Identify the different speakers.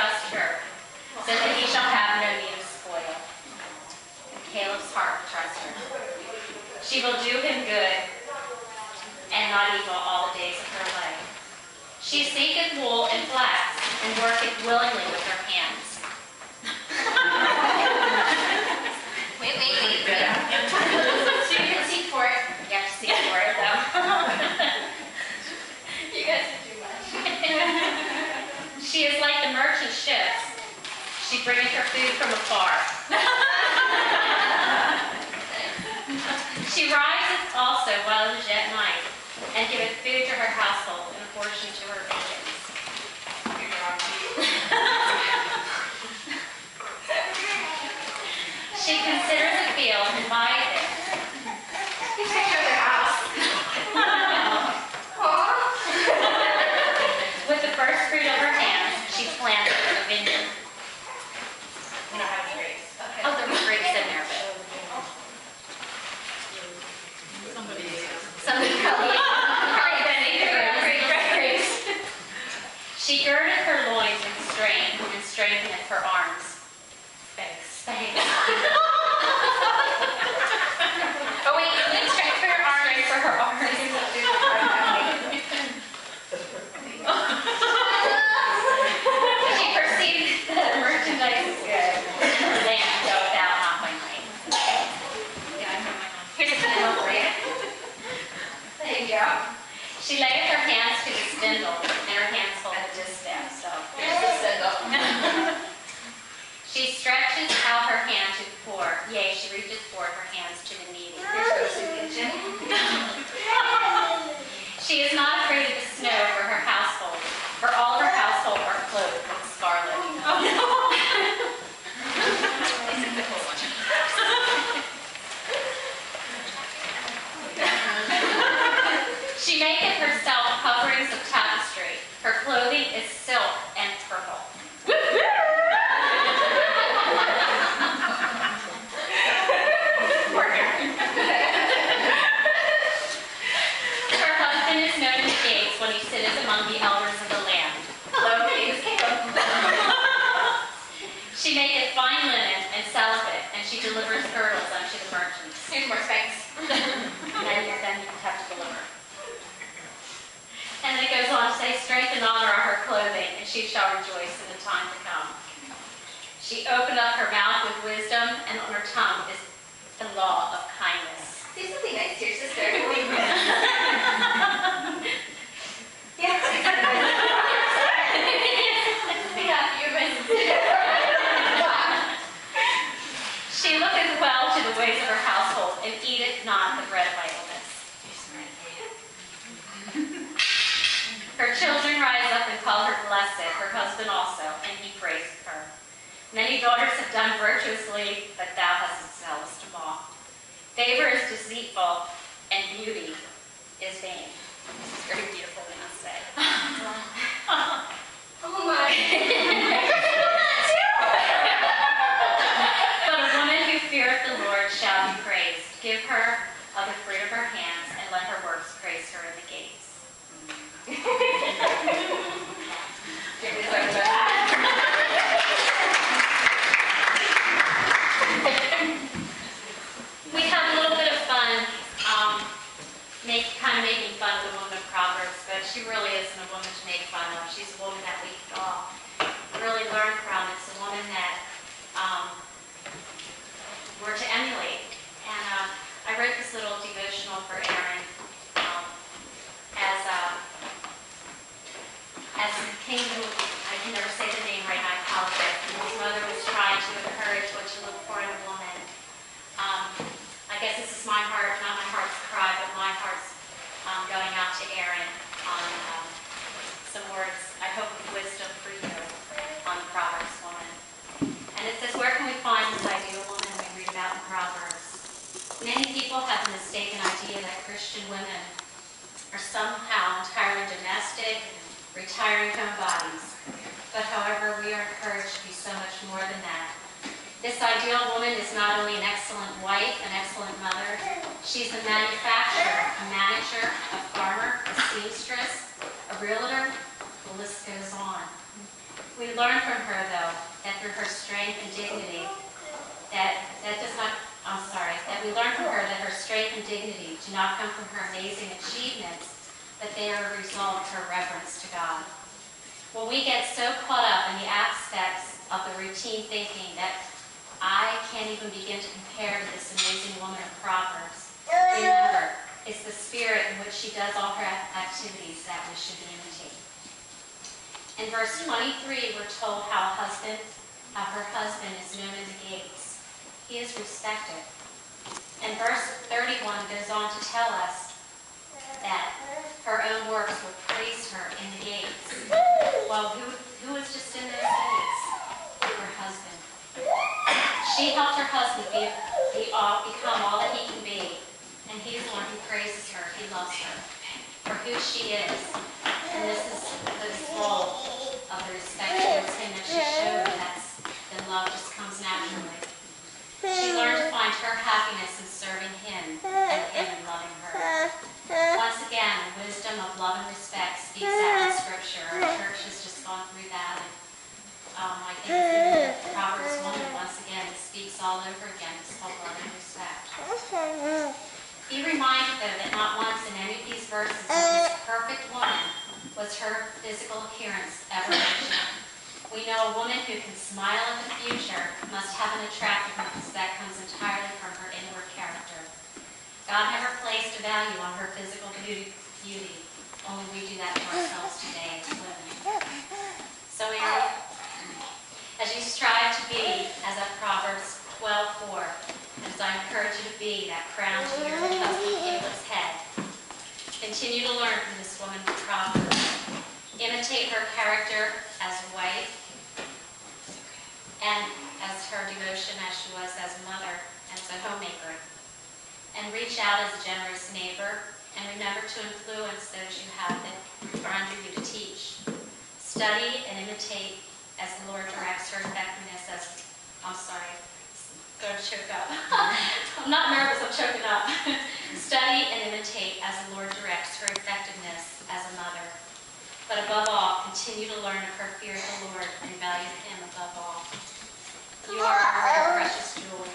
Speaker 1: trust her, so that he shall have no need of spoil. And Caleb's heart trusts her. She will do him good and not evil all the days of her life. She seeketh wool and flax, and worketh willingly with her hands. Wait. She can seek for it. You have to seek for it, though. You guys are too much. She is like the merchant ships. She bringeth her food from afar. She riseth also while it is yet night, and giveth food to her household and a portion to her maidens. She considers a field and buyeth it. You take her to their house. With the first fruit of her hands, she planted a vineyard. We don't have any grapes. Okay. Oh, there were grapes in there, but somebody probably grapes. She girdeth her loins in strength, and strengtheneth her arms. Space. Oh wait, strength for her arms. Strength for her arms. She perceived that the merchandise is good. The lamb goeth out not by night. Here's a candle for you. There you go. She layeth her hands to the spindle, and her hands hold the distaff. So here's the spindle. She stretches out her hand to the poor. Yea, she reaches forth her hands to the needy. Here's the soup kitchen. She is not afraid of the snow for her household, for all her household are clothed with scarlet. Oh no! She maketh herself coverings of tapestry. Her clothing is silk and purple. Her husband is known in the gates when he sitteth among the elders of the land. Hello, King's Caleb. She maketh fine linen and selleth it, and she delivers girdles unto the merchants. Here's more specs. then you have to deliver. And then it goes on to say, strength and honor are her clothing, and she shall rejoice in the time to come. She opened up her mouth with wisdom, and on her tongue is the law of kindness. Say something nice to your sister. Yeah. She looketh well to the ways of her household, and eateth not the bread of idleness. Her children rise up and call her blessed, her husband also, and he praiseth her. Many daughters have done virtuously, but thou hast zealous to mock. Favor is deceitful, and beauty is vain. This is very beautiful, we must say. Oh my. But a woman who feareth the Lord shall be praised. Give her of the fruit of her hands, and let her works praise her in the gates. We have a little bit of fun, making fun of the woman of Proverbs, but she really isn't a woman to make fun of. She's a woman that we can all really learn from. It's a woman that we're to emulate. And I wrote this little devotional for Aaron as King, I can never say the name right now, I apologize. His mother was trying to encourage what you look for in a woman. I guess this is my heart, not my heart's cry, but my heart's going out to Aaron on some words, I hope, of wisdom for you on the Proverbs woman. And it says, where can we find this ideal woman we read about in Proverbs? Many people have the mistaken idea that Christian women are somehow entirely domestic, retiring home bodies. But however, we are encouraged to be so much more than that. This ideal woman is not only an excellent wife, an excellent mother, she's a manufacturer, a manager, a farmer, a seamstress, a realtor, the list goes on. We learn from her, though, that through her strength and dignity, that we learn from her that her strength and dignity do not come from her amazing achievements, but they are a result of her reverence to God. When we get so caught up in the aspects of the routine thinking that I can't even begin to compare to this amazing woman of Proverbs, remember, it's the spirit in which she does all her activities that we should be imitating. In verse 23, we're told how her husband is known in the gates. He is respected. And verse 31 goes on to tell us that her own works will praise her in the gates. Well, who was just in those gates? Her husband. She helped her husband become all that he can be, and he's the one who praises her. He loves her for who she is. And this is this role of the respect towards him that she showed. Then love just comes naturally. She learned to find her happiness in serving him and him in loving her. Once again, the wisdom of love and respect speaks out in Scripture. Our church has just gone through that. And, I think it's in Proverbs 1, and once again, it speaks all over again. It's called love and respect. Be reminded, though, that not once in any of these verses of this perfect woman was her physical appearance ever mentioned. We know a woman who can smile at the future must have an attractiveness that comes entirely from her inward character. God never placed a value on her physical beauty. Only we do that to ourselves today as women. So, Mary, as you strive to be, as at Proverbs 12:4, as I encourage you to be that crown to your husband Caleb's head, continue to learn from this woman of Proverbs. Imitate her character as a wife, and as her devotion as she was as a mother, as a homemaker. And reach out as a generous neighbor, and remember to influence those you have that are under you to teach. Study and imitate as the Lord directs her effectiveness as, going to choke up. I'm not nervous, I'm choking up. Study and imitate as the Lord directs her effectiveness as a mother. But above all, continue to learn of her fear of the Lord and value him above all. You are our precious jewel.